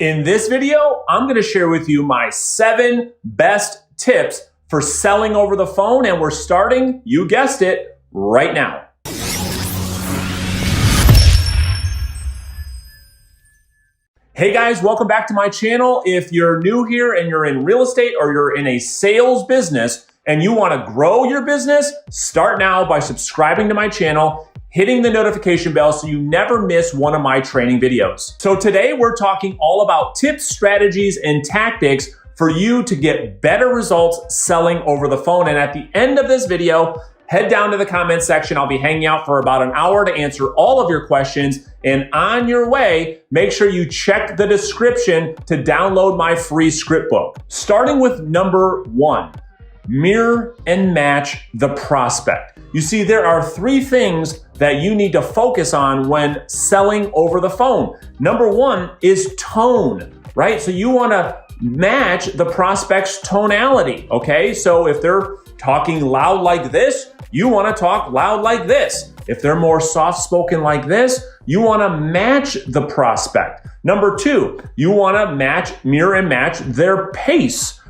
In this video, I'm going to share with you my 7 best tips for selling over the phone, and we're starting, you guessed it, right now. Hey guys, welcome back to my channel. If you're new here and you're in real estate or you're in a sales business and you want to grow your business, start now by subscribing to my channel, hitting the notification bell so you never miss one of my training videos. So today we're talking all about tips, strategies, and tactics for you to get better results selling over the phone. And at the end of this video, head down to the comment section. I'll be hanging out for about an hour to answer all of your questions. And on your way, make sure you check the description to download my free script book. Starting with number 1, mirror and match the prospect. You see, there are 3 things that you need to focus on when selling over the phone. Number 1 is tone, right? So you want to match the prospect's tonality, okay? So if they're talking loud like this, you want to talk loud like this. If they're more soft-spoken like this, you want to match the prospect. Number 2, you want to mirror and match their pace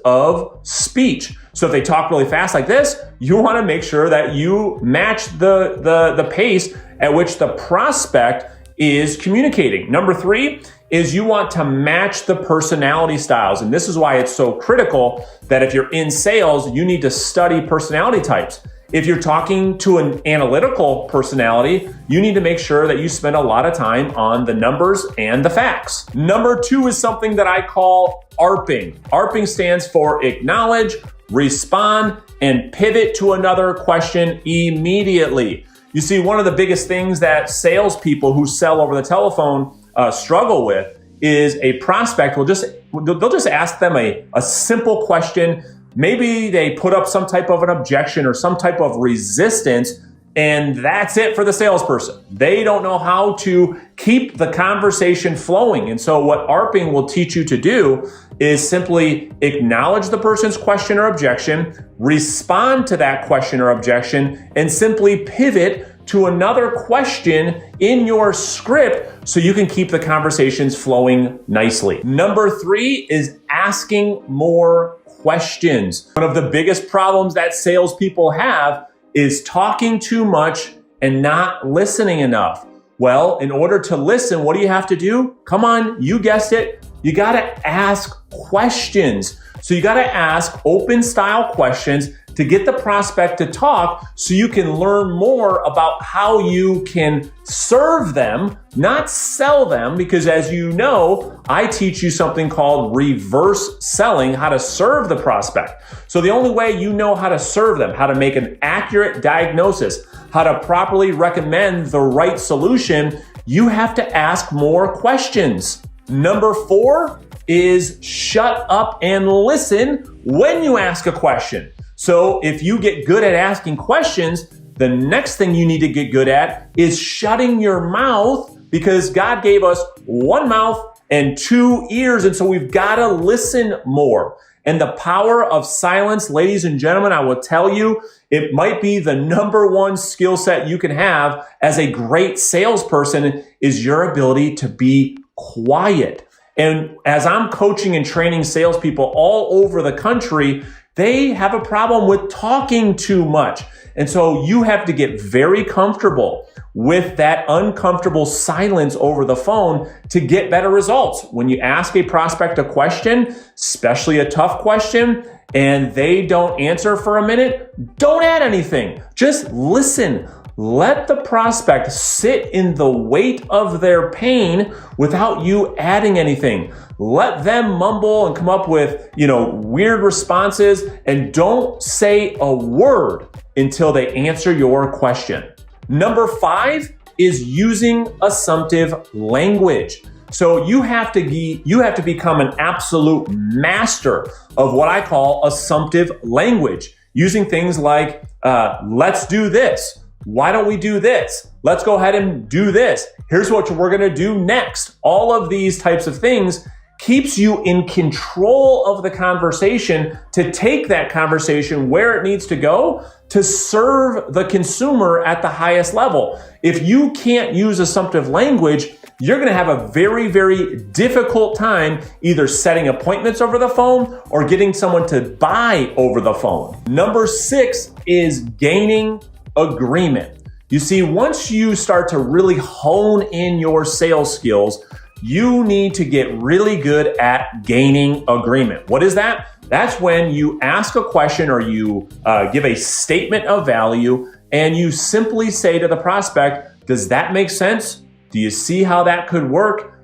of speech. So if they talk really fast like this, you want to make sure that you match the pace at which the prospect is communicating. Number 3 is you want to match the personality styles. And this is why it's so critical that if you're in sales, you need to study personality types. If you're talking to an analytical personality, you need to make sure that you spend a lot of time on the numbers and the facts. Number 2 is something that I call ARPing. ARPing stands for acknowledge, respond, and pivot to another question immediately. You see, one of the biggest things that salespeople who sell over the telephone struggle with is a prospect they'll just ask them a simple question. Maybe they put up some type of an objection or some type of resistance, and that's it for the salesperson. They don't know how to keep the conversation flowing. And so what ARPing will teach you to do is simply acknowledge the person's question or objection, respond to that question or objection, and simply pivot to another question in your script so you can keep the conversations flowing nicely. Number 3 is asking more questions. One of the biggest problems that salespeople have is talking too much and not listening enough. Well, in order to listen, what do you have to do? Come on, you guessed it. You got to ask questions. So you got to ask open style questions to get the prospect to talk so you can learn more about how you can serve them, not sell them, because as you know, I teach you something called reverse selling, how to serve the prospect. So the only way you know how to serve them, how to make an accurate diagnosis, how to properly recommend the right solution, you have to ask more questions. Number 4 is shut up and listen when you ask a question. So if you get good at asking questions, the next thing you need to get good at is shutting your mouth, because God gave us 1 mouth and 2 ears. And so we've got to listen more. And the power of silence, ladies and gentlemen, I will tell you, it might be the number 1 skill set you can have as a great salesperson is your ability to be quiet. And as I'm coaching and training salespeople all over the country, they have a problem with talking too much. And so you have to get very comfortable with that uncomfortable silence over the phone to get better results. When you ask a prospect a question, especially a tough question, and they don't answer for a minute, don't add anything. Just listen. Let the prospect sit in the weight of their pain without you adding anything. Let them mumble and come up with, weird responses, and don't say a word until they answer your question. Number 5 is using assumptive language. So you have to become an absolute master of what I call assumptive language, using things like, let's do this. Why don't we do this? Let's go ahead and do this. Here's what we're going to do next. All of these types of things keeps you in control of the conversation to take that conversation where it needs to go to serve the consumer at the highest level. If you can't use assumptive language, you're going to have a very, very difficult time either setting appointments over the phone or getting someone to buy over the phone. Number 6 is gaining agreement. You see, once you start to really hone in your sales skills, you need to get really good at gaining agreement. What is that? That's when you ask a question or you give a statement of value and you simply say to the prospect, does that make sense? Do you see how that could work?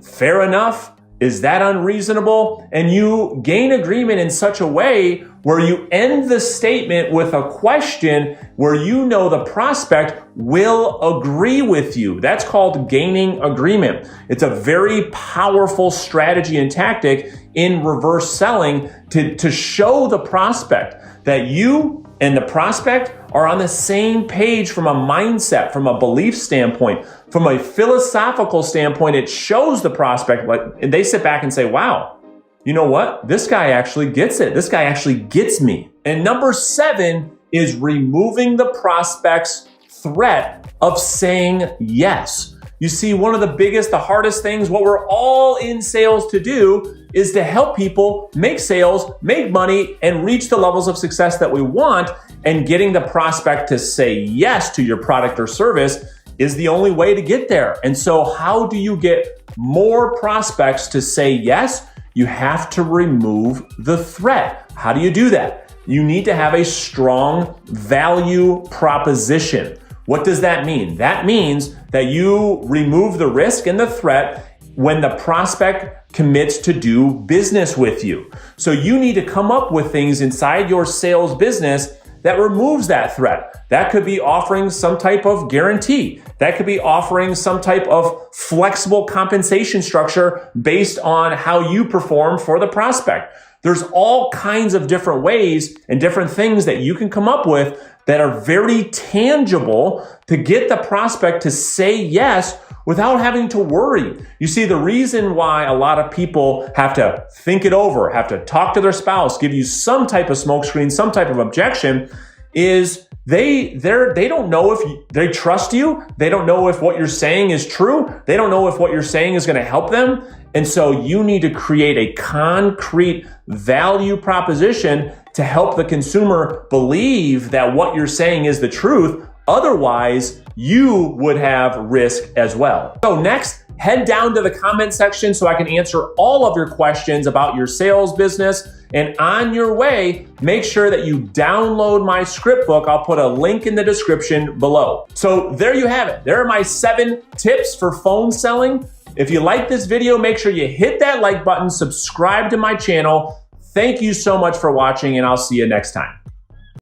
Fair enough? Is that unreasonable? And you gain agreement in such a way where you end the statement with a question where you know the prospect will agree with you. That's called gaining agreement. It's a very powerful strategy and tactic in reverse selling to show the prospect that you and the prospect are on the same page from a mindset, from a belief standpoint, from a philosophical standpoint. It shows the prospect, and they sit back and say, wow, you know what? This guy actually gets it. This guy actually gets me. And number 7 is removing the prospect's threat of saying yes. You see, one of the hardest things, what we're all in sales to do is to help people make sales, make money, and reach the levels of success that we want. And getting the prospect to say yes to your product or service is the only way to get there. And so how do you get more prospects to say yes? You have to remove the threat. How do you do that? You need to have a strong value proposition. What does that mean? That means that you remove the risk and the threat when the prospect commits to do business with you. So you need to come up with things inside your sales business that removes that threat. That could be offering some type of guarantee. That could be offering some type of flexible compensation structure based on how you perform for the prospect. There's all kinds of different ways and different things that you can come up with that are very tangible to get the prospect to say yes without having to worry. You see, the reason why a lot of people have to think it over, have to talk to their spouse, give you some type of smokescreen, some type of objection, is they don't know if they trust you. They don't know if what you're saying is true. They don't know if what you're saying is going to help them. And so you need to create a concrete value proposition to help the consumer believe that what you're saying is the truth. Otherwise, you would have risk as well. So next, head down to the comment section so I can answer all of your questions about your sales business. And on your way, make sure that you download my script book. I'll put a link in the description below. So there you have it. There are my 7 tips for phone selling. If you like this video, make sure you hit that like button, subscribe to my channel. Thank you so much for watching, and I'll see you next time.